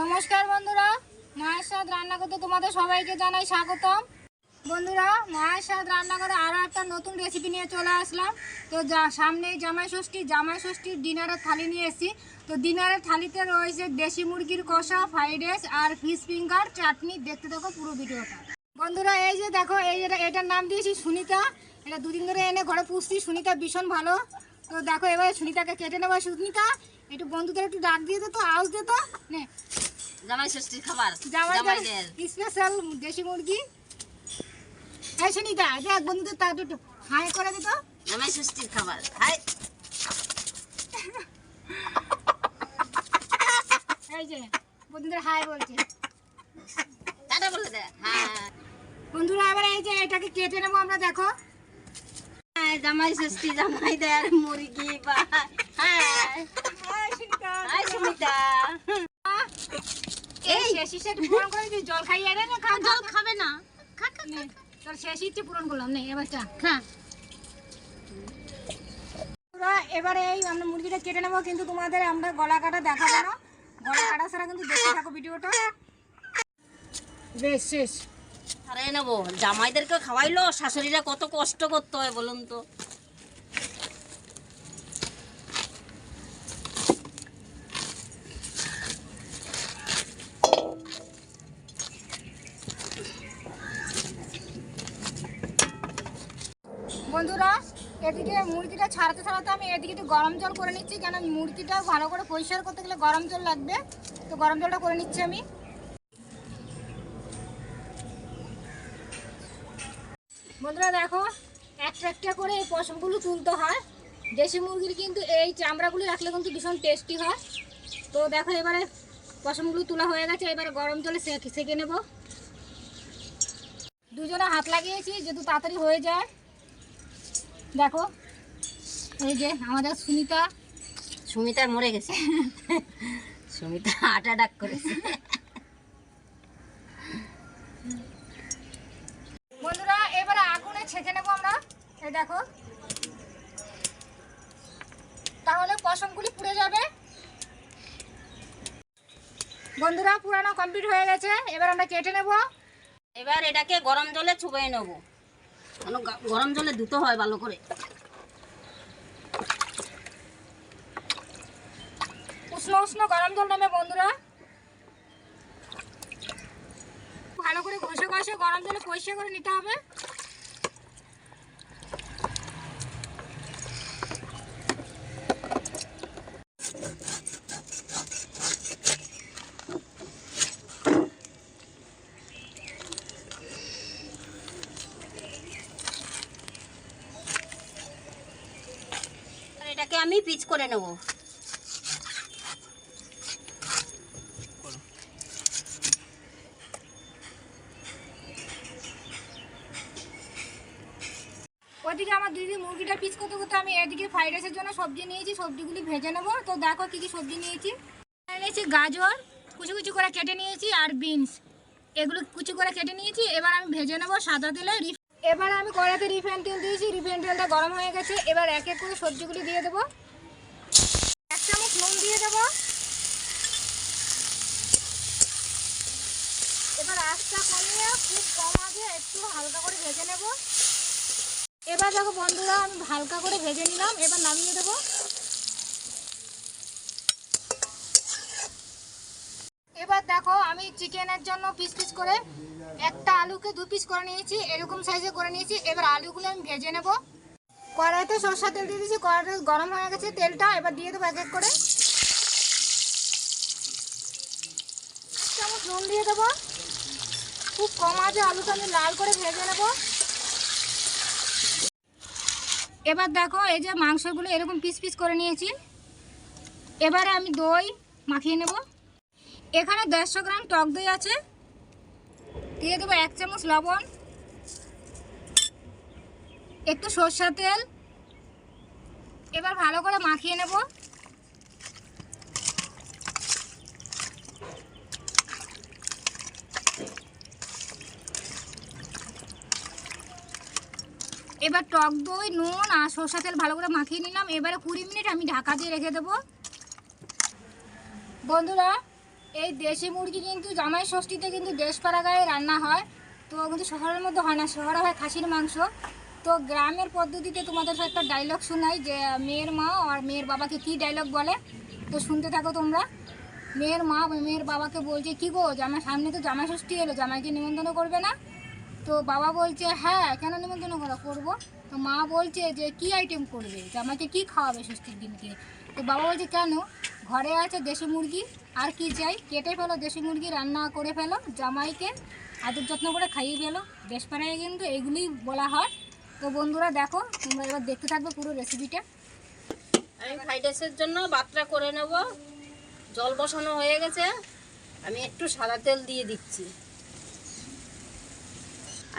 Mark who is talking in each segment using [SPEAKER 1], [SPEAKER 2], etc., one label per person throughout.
[SPEAKER 1] নমস্কার বন্ধুরা, মায়ের স্বাদ রান্নাঘরে তোমাদের সবাইকে জানাই স্বাগতম। বন্ধুরা, মায়ের স্বাদ রান্নাঘরে আরও একটা নতুন রেসিপি নিয়ে চলে আসলাম। তো সামনেই জামাই ষষ্ঠীর ডিনারের থালি নিয়ে এসেছি। তো ডিনারের থালিতে রয়েছে দেশি মুরগির কষা, ফ্রাইড রাইস আর ফিশ ফিঙ্গার, চাটনি। দেখতে দেখো পুরো ভিডিওটা। বন্ধুরা, এই যে দেখো, এটার নাম দিয়েছি সুনিতা। এটা দুদিন ধরে এনে ঘরে পুষছি। সুনিতা ভীষণ ভালো। তো দেখো, এবারে সুনিতাকে কেটে নেবো। সুনিতা, একটু বন্ধুদের একটু ডাক দিয়ে দিত, আওয়াজ দিত। নে,
[SPEAKER 2] জামাই ষষ্ঠীর খাবার,
[SPEAKER 1] জামাইদের স্পেশাল দেশি মুরগি। এই সুনিতা, দেখ বন্ধুদের তার একটু হাই করে দিত।
[SPEAKER 2] জামাই ষষ্ঠীর খাবার, হাই।
[SPEAKER 1] এই যে বন্ধুদের হাই বলছে,
[SPEAKER 2] টাটা বলে দে। হ্যাঁ
[SPEAKER 1] বন্ধুরা, এবার এই যে এটাকে কেটে নেবো আমরা। দেখো,
[SPEAKER 2] জামাই ষষ্ঠী, জামাইদের মুরগি। হাই সুমিতা।
[SPEAKER 1] এই শেষ ইচ্ছা পূরণ করে দিই। জল খাইয়ে রে,
[SPEAKER 2] জল খাবে না।
[SPEAKER 1] তোর শেষ ইচ্ছে পূরণ করলাম। নেই, এবার চা
[SPEAKER 2] খা।
[SPEAKER 1] এবারে এই আমরা মুরগিটা কেটে নেবো, কিন্তু তোমাদের আমরা গলা কাটা দেখাবো না। গলা কাটা ছাড়া কিন্তু দেখতে থাকো ভিডিওটা। বেশ, শেষ।
[SPEAKER 2] আরে নেবো, জামাইদেরকে খাওয়াইলো, শাশুড়িরা কত কষ্ট করতে হয় বলুন তো।
[SPEAKER 1] বন্ধুরা, এদিকে মুরগিটা ছাড়াতে আমি এদিকে একটু গরম জল করে নিচ্ছি, কেন মুরগিটা ভালো করে পরিষ্কার করতে গেলে গরম জল লাগবে। তো গরম জলটা করে নিচ্ছি আমি। বন্ধুরা দেখো, একটা করে এই পশমগুলো তুলতে হয়। দেশি মুরগির কিন্তু এই চামড়াগুলো রাখলে কিন্তু ভীষণ টেস্টি হয়। তো দেখো, এবারে পশমগুলো তোলা হয়ে গেছে। এবারে গরম জলে সেঁকে নেব। দুজনে হাত লাগিয়েছি যেহেতু তাড়াতাড়ি হয়ে যায়। দেখো, এই যে আমাদের
[SPEAKER 2] সুমিতা মরে গেছে। সুমিতা হার্ট অ্যাটাক করেছে।
[SPEAKER 1] বন্ধুরা, এবারে আগুনে ছেঁকে নেবো আমরা। এই দেখো, তাহলে পশমগুলি পুড়ে যাবে। বন্ধুরা, পুরানো কমপ্লিট হয়ে গেছে। এবার আমরা কেটে নেব।
[SPEAKER 2] এবার এটাকে গরম জলে চুবিয়ে নেবো। গরম জলে ধুতে হয় ভালো করে।
[SPEAKER 1] উষ্ণ গরম জল নেবে বন্ধুরা। ভালো করে ঘষে গরম জলে পরিষ্কার করে নিতে হবে।
[SPEAKER 2] এটাকে আমি পিচ করে নেব।
[SPEAKER 1] ওইদিকে আমার দিদি মুরগিটা পিস করতে আমি এদিকে ফ্রাইড রাইসের জন্য সবজি নিয়েছি। সবজিগুলি ভেজে নেব। তো দেখো কি কি সবজি নিয়েছি। গাজর কুচি করে কেটে নিয়েছি, আর বিনস এগুলো কুচি করে কেটে নিয়েছি। এবার আমি ভেজে নেব সাদা তেলে। এবার আমি কড়াইতে রিফাইন তেল দিয়েছি। রিফাইন তেলটা গরম হয়ে গেছে। এবার এক এক করে সবজিগুলি দিয়ে দেবো। 1 চামচ নুন দিয়ে দেবো। এবার আঁচটা কমিয়ে খুব কম আঁচে একটু হালকা করে ভেজে নেব। এবার দেখো বন্ধুরা, আমি হালকা করে ভেজে নিলাম। এবার নামিয়ে দেবো। এবার দেখো, আমি চিকেনের জন্য পিস করে একটা আলুকে 2 পিস করে নিয়েছি। এরকম সাইজে করে নিয়েছি। এবার আলুগুলো আমি ভেজে নেব। কড়াইতে সরষের তেল দিয়ে দিয়েছি। কড়াইতে গরম হয়ে গেছে তেলটা। এবার দিয়ে দেবো এক এক করে। 1 চামচ নুন দিয়ে দেবো। খুব কম আঁচে আলুটা আমি লাল করে ভেজে নেব। এবার দেখো, এই যে মাংসগুলো এরকম পিস করে নিয়েছি। এবারে আমি দই মাখিয়ে নেব। এখানে 150 গ্রাম টক দই আছে। দিয়ে দেবো 1 চামচ লবণ, একটু সরষের তেল। এবার ভালো করে মাখিয়ে নেব। এবার টক দই, নুন আর সরষের তেল ভালো করে মাখিয়ে নিলাম। এবারে 20 মিনিট আমি ঢাকা দিয়ে রেখে দেবো। বন্ধুরা, এই দেশি মুরগি কিন্তু জামাই ষষ্ঠীতে কিন্তু দেশপাড়া গায়ে রান্না হয়, তো কিন্তু শহরের মধ্যে হয় না, শহরে হয় খাসির মাংস। তো গ্রামের পদ্ধতিতে তোমাদের একটা ডায়লগ শোনাই যে মেয়ের মা আর মেয়ের বাবাকে কি ডায়লগ বলে, তো শুনতে থাকো তোমরা। মেয়ের মা মেয়ের বাবাকে বলছে, কি গো জামাই সামনে তো জামাই ষষ্ঠী এলো, জামাইকে নিমন্ত্রণ করবে না? তো বাবা বলছে, হ্যাঁ কেন নিমন্ত্রণ করবো। তো মা বলছে যে কি আইটেম করবে, জামাইকে কি খাওয়াবে ষষ্ঠীর দিনকে। তো বাবা বলছে, কেন, ঘরে আছে দেশি মুরগি, আর কি চাই, কেটে ফেলো দেশি মুরগি, রান্না করে ফেলো, জামাইকে আদর যত্ন করে খাইয়ে ফেলো। দেশপাড়ায় কিন্তু এগুলি বলা হয়। তো বন্ধুরা দেখো, তোমরা এবার দেখতে থাকবে পুরো রেসিপিটা।
[SPEAKER 2] আমি ফ্রাইড রাইসের জন্য বাতটা করে নেব। জল বসানো হয়ে গেছে, আমি একটু সাদা তেল দিয়ে দিচ্ছি।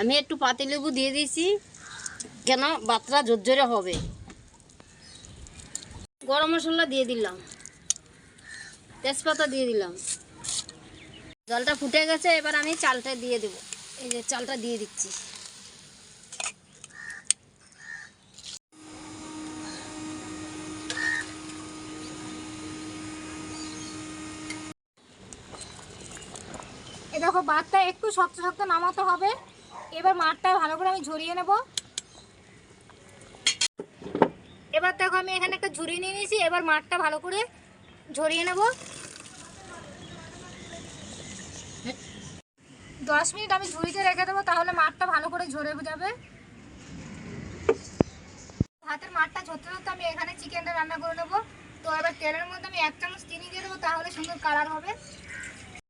[SPEAKER 2] আমি একটু পাতিলেবু দিয়ে দিয়েছি, কেন বাতটা ঝরঝরে হবে। গরম মশলা দিয়ে দিলাম, তেজপাতা দিয়ে দিলাম। জলটা ফুটে গেছে, এবার আমি চালটা দিয়ে দেব। এই যে চালটা দিয়ে দিচ্ছি।
[SPEAKER 1] এ দেখো ভাতটা একটু শক্ত শক্ত নামাতে হবে। এবার মাঠটা ভালো করে আমি ঝরিয়ে নেব। এবার দেখো আমি এখানে একটা ঝুড়ি নিয়ে নিয়েছি, এবার মাঠটা ভালো করে ঝরিয়ে নেব। 10 মিনিট আমি ঝুড়িতে রেখে দেবো, তাহলে মাঠটা ভালো করে ঝরে যাবে। ভাতের মাঠটা ঝরতে ঝরতে আমি এখানে চিকেনটা রান্না করে নেবো। তো এবার তেলের মধ্যে আমি 1 চামচ চিনি দিয়ে দেবো, তাহলে সুন্দর কালার হবে।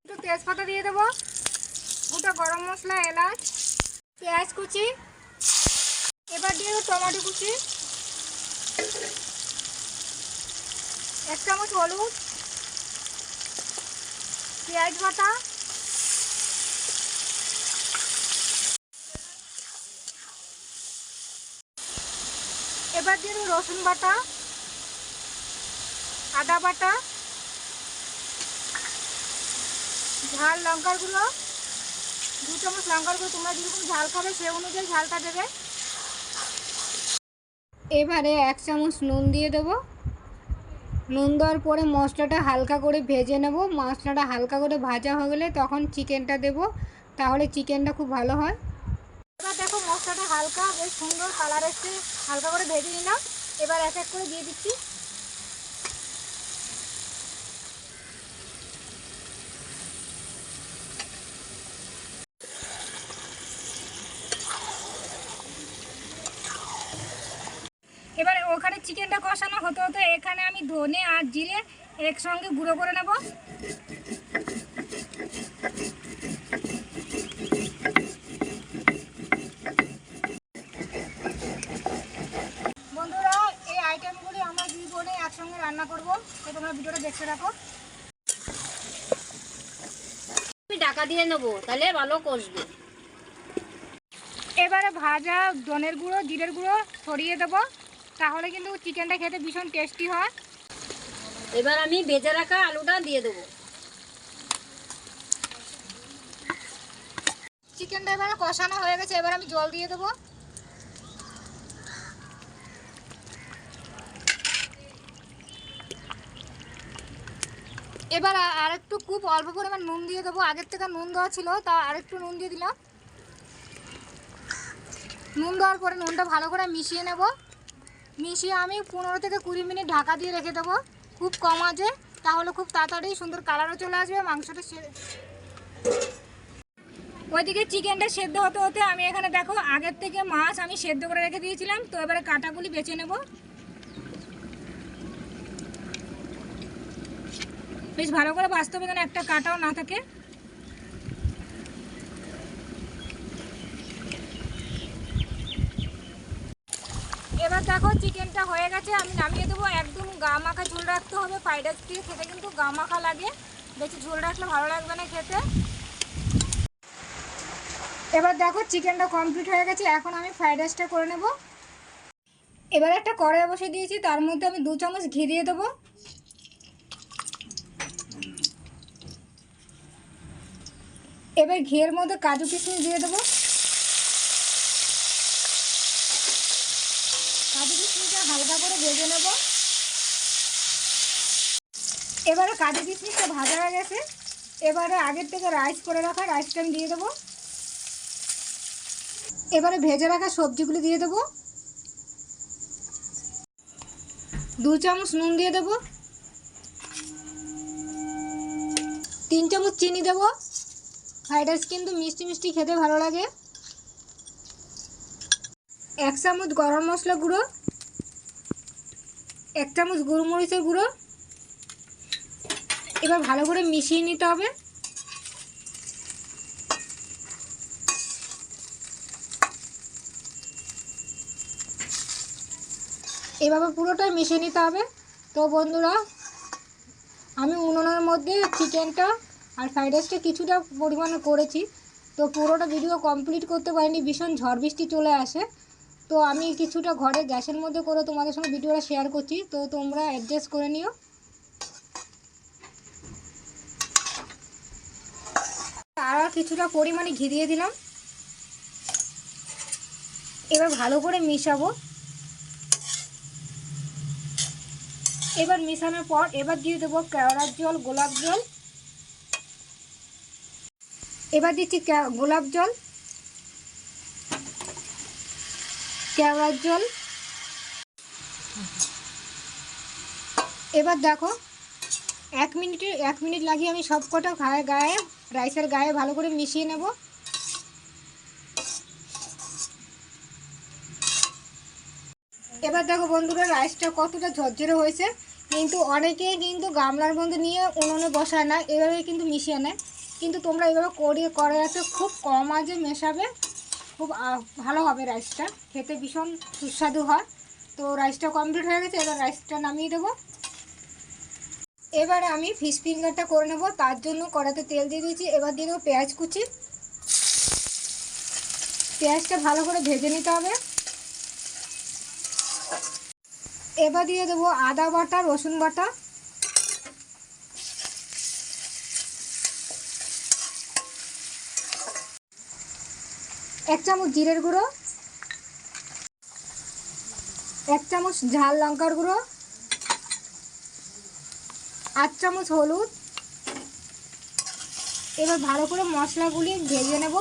[SPEAKER 1] একটু তেজপাতা দিয়ে দেবো, গোটা গরম মশলা, এলাচ, পেঁয়াজ কুচি, এবার দিয়ে দেবো টমেটো কুচি, 1 চামচ হলুদ, পেঁয়াজ বাটা, এবার দিয়ে দেবো রসুন বাটা, আদা বাটা, ঝাল লঙ্কার গুঁড়ো 2 চামচ লঙ্কার গুঁড়ো, তোমরা যেরকম ঝাল খাবে সে অনুযায়ী ঝালটা দেবে। এবারে 1 চামচ নুন দিয়ে দেবো। নুন দেওয়ার পরে মশলাটা হালকা করে ভেজে নেব। মশলাটা হালকা করে ভাজা হয়ে গেলে তখন চিকেনটা দেব, তাহলে চিকেনটা খুব ভালো হয়। এবার দেখো মশলাটা হালকা বেশ সুন্দর কালার এসছে, হালকা করে ভেজে নিলাম। এবার এক এক করে দিয়ে দিচ্ছি। এবার ওখানে চিকেনটা কষানো হতে হতে এখানে আমি ধনে আর জিরে একসঙ্গে গুঁড়ো করে নেব। বন্ধুরা এই আইটেমগুলি আমরা 2 বোনে একসঙ্গে রান্না করব, তো তোমরা ভিডিওটা দেখতে রাখো।
[SPEAKER 2] আমি ঢাকা দিয়ে নেবো, তাহলে ভালো কষবে।
[SPEAKER 1] এবারে ভাজা ধনের গুঁড়ো, জিরের গুঁড়ো ছড়িয়ে দেবো, তাহলে কিন্তু চিকেনটা খেতে ভীষণ টেস্টি হয়।
[SPEAKER 2] এবার আমি ভেজে রাখা আলুটা দিয়ে দেবো।
[SPEAKER 1] চিকেনটা এবারে কষানো হয়ে গেছে, এবার আমি জল দিয়ে দেবো। এবার আরেকটু খুব অল্প পরিমাণ নুন দিয়ে দেবো, আগের থেকে নুন দেওয়া ছিল তা আরেকটু নুন দিয়ে দিলাম। নুন দেওয়ার পরে নুনটা ভালো করে মিশিয়ে নেব। মিশিয়ে আমি 15 থেকে 20 মিনিট ঢাকা দিয়ে রেখে দেবো, খুব কম আঁচে, তাহলে খুব তাড়াতাড়ি সুন্দর কালারও চলে আসবে মাংসটা। ওইদিকে চিকেনটা সেদ্ধ হতে হতে আমি এখানে দেখো আগের থেকে মাছ আমি সেদ্ধ করে রেখে দিয়েছিলাম, তো এবারে কাঁটাগুলি বেছে নেব। বেশ ভালো করে বাছতে হবে যেন একটা কাঁটাও না থাকে। এবার দেখো চিকেনটা হয়ে গেছে, আমি নামিয়ে দেবো। একদম গা মাখা ঝোল রাখতে হবে, ফ্রাইড রাইস দিয়ে খেতে কিন্তু গা মাখা লাগে, বেশি ঝোল রাখলে ভালো লাগবে না খেতে। এবার দেখো চিকেনটা কমপ্লিট হয়ে গেছে, এখন আমি ফ্রাইড রাইসটা করে নেব। এবার একটা কড়াই বসিয়ে দিয়েছি, তার মধ্যে আমি 2 চামচ ঘি দিয়ে দেবো। এবার ঘিয়ের মধ্যে কাজু কিশমিশ দিয়ে দেবো। কাজু কিশমিশটা হালকা করে ভেজে নেব। এবারে কাজু কিশমিশটা ভাজা হয়ে গেছে, এবারে আগের থেকে রাইস করে রাখা রাইসটা আমি দিয়ে দেবো। এবারে ভেজে রাখা সবজিগুলো দিয়ে দেবো। 2 চামচ নুন দিয়ে দেবো। 3 চামচ চিনি দেবো। ফ্রাইড রাইস কিন্তু মিষ্টি মিষ্টি খেতে ভালো লাগে। 1 চামচ গরম মশলা গুঁড়ো, 1 চামচ গোলমরিচের গুঁড়ো। এবার ভালো করে মিশিয়ে নিতে হবে। এভাবে পুরোটা মিশিয়ে নিতে হবে। তো বন্ধুরা, আমি উনুনের মধ্যে চিকেনটা আর ফ্রাইড রাইসটা কিছুটা পরিমাণে করেছি, তো পুরোটা ভিডিও কমপ্লিট করতে পারিনি, ভীষণ ঝড় বৃষ্টি চলে আসে। তো আমি কিছুটা ঘরে গ্যাসের মধ্যে করে তোমাদের সঙ্গে ভিডিওটা শেয়ার করছি, তো তোমরা অ্যাডজাস্ট করে নিও। আর কিছুটা পরিমাণে ঘি দিয়ে দিলাম। এবার ভালো করে মিশাবো। এবার মেশানোর পর এবার দিয়ে দেবো কেওড়ার জল, গোলাপ জল। এবার দিচ্ছি গোলাপ জল, কেওড়ার জল। এবার দেখো 1 মিনিট লাগিয়ে আমি সব কটা গায়ে রাইসের গায়ে ভালো করে মিশিয়ে নেব। এবার দেখো বন্ধুরা, রাইসটা কতটা ঝরঝরে হয়েছে। কিন্তু অনেকেই কিন্তু গামলার মধ্যে নিয়ে উনুনে বসায় না, এভাবে কিন্তু মিশিয়ে নেয়। কিন্তু তোমরা এভাবে করে আছে খুব কম আঁচে মেশাবে, খুব ভালো হবে। রাইসটা খেতে ভীষণ সুস্বাদু হয়। তো রাইসটা কমপ্লিট হয়ে গেছে, এবার রাইসটা নামিয়ে দেবো। এবারে আমি ফিশ ফিঙ্গারটা করে নেব, তার জন্য কড়াতে তেল দিয়ে দিয়েছি। এবার দিয়ে দেবো পেঁয়াজ কুচি। পেঁয়াজটা ভালো করে ভেজে নিতে হবে। এবার দিয়ে দেবো আদা বাটা, রসুন বাটা। এক চামচ জিরের গুঁড়ো, 1 চামচ ঝাল লঙ্কার গুঁড়ো, 8 চামচ হলুদ। এবার ভালো করে মশলাগুলি ভেজে নেব।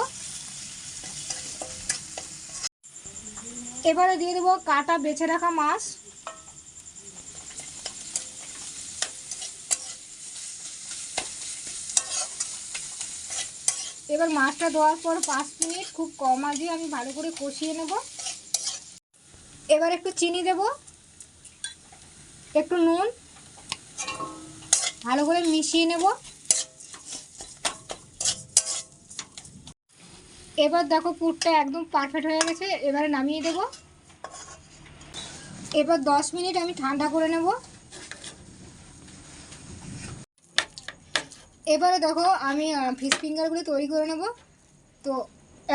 [SPEAKER 1] এবারে দিয়ে দেবো কাটা বেছে রাখা মাছ। এবার মাছটা দেওয়ার পর 5 মিনিট খুব কম আঁচে আমি ভালো করে কষিয়ে নেব। এবার একটু চিনি দেব, একটু নুন, ভালো করে মিশিয়ে নেব। এবার দেখো পুরটা একদম পারফেক্ট হয়ে গেছে, এবারে নামিয়ে দেব। এবার 10 মিনিট আমি ঠান্ডা করে নেব। এবারে দেখো আমি ফিশ ফিঙ্গারগুলো তৈরি করে নেব। তো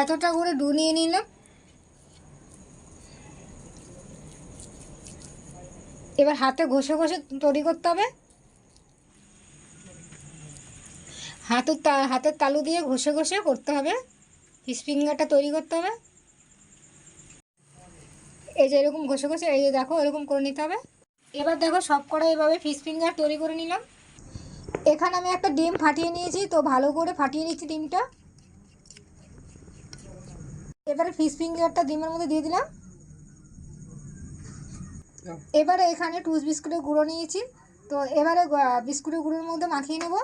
[SPEAKER 1] এতটা করে ডো নিয়ে নিলাম। এবার হাতে ঘষে ঘষে তৈরি করতে হবে। হাতের তালু দিয়ে ঘষে ঘষে করতে হবে, ফিশ ফিঙ্গারটা তৈরি করতে হবে। এই যে এরকম ঘষে ঘষে, এই যে দেখো এরকম করে নিতে হবে। এবার দেখো সব কটা এভাবে ফিশ ফিঙ্গার তৈরি করে নিলাম। এখানে আমি একটা ডিম ফাটিয়ে নিয়েছি, তো ভালো করে ফাটিয়ে নিচ্ছি ডিমটা। এবারে ফিশ ফিঙ্গারটা ডিমের মধ্যে দিয়ে দিলাম। এবারে এখানে টুস বিস্কুটের গুঁড়ো নিয়েছি, তো এবারে বিস্কুটের গুঁড়োর মধ্যে মাখিয়ে নেব।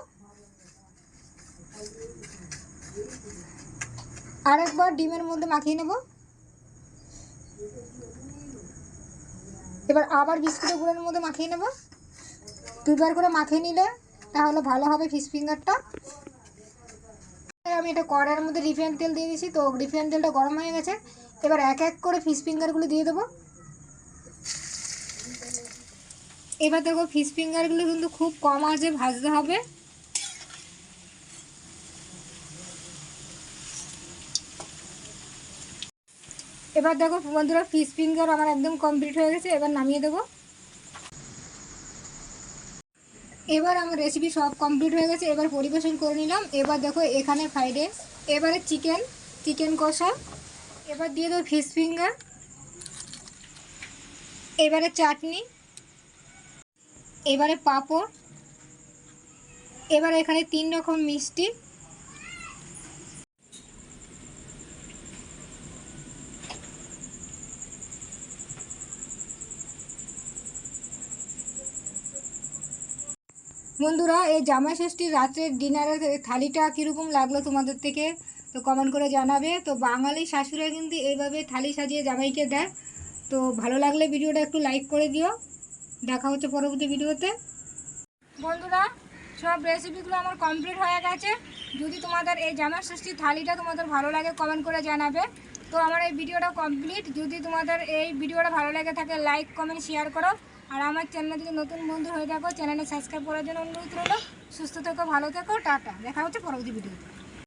[SPEAKER 1] আরেকবার ডিমের মধ্যে মাখিয়ে নেব। এবার আবার বিস্কুটের গুঁড়োর মধ্যে মাখিয়ে নেব। 2বার করে মাখিয়ে নিলে তাহলে ভালো হবে ফিশ ফিঙ্গারটা। আমি এটা কড়াইয়ের মধ্যে রিফাইন তেল দিয়ে দিয়েছি, তো রিফাইন তেলটা গরম হয়ে গেছে। এবার এক এক করে ফিশ ফিঙ্গারগুলো দিয়ে দেবো। এবার দেখো ফিশ ফিঙ্গারগুলো কিন্তু খুব কম আঁচে ভাজতে হবে। এবার দেখো বন্ধুরা, ফিশ ফিঙ্গার আমার একদম কমপ্লিট হয়ে গেছে, এবার নামিয়ে দেবো। এবার আমার রেসিপি সব কমপ্লিট হয়ে গেছে, এবার পরিবেশন করে নিলাম। এবার দেখো এখানে ফ্রাইড রাইস, এবারে চিকেন কষা, এবার দিয়ে দেবো ফিশ ফিঙ্গার, এবারে চাটনি, এবারে পাঁপড়, এবার এখানে 3 রকম মিষ্টি, বন্ধুরা এই জামাই ষষ্ঠীর রাত্রের ডিনারের থালিটা কীরকম লাগলো তোমাদের থেকে তো কমেন্ট করে জানাবে। তো বাঙালি শাশুড়িরা কিন্তু এইভাবে থালি সাজিয়ে জামাইকে দেয়। তো ভালো লাগলে ভিডিওটা একটু লাইক করে দিও। দেখা হচ্ছে পরবর্তী ভিডিওতে। বন্ধুরা সব রেসিপিগুলো আমার কমপ্লিট হয়ে গেছে। যদি তোমাদের এই জামাই ষষ্ঠীর থালিটা তোমাদের ভালো লাগে কমেন্ট করে জানাবে। তো আমার এই ভিডিওটা কমপ্লিট। যদি তোমাদের এই ভিডিওটা ভালো লাগে থাকে লাইক কমেন্ট শেয়ার করো। আর আমার চ্যানেলে যদি নতুন বন্ধু হয়ে থাকো চ্যানেলে সাবস্ক্রাইব করার জন্য অনুরোধ রইল। সুস্থ থেকো, ভালো থেকো, টাটা। দেখা হচ্ছে পরবর্তী ভিডিওতে।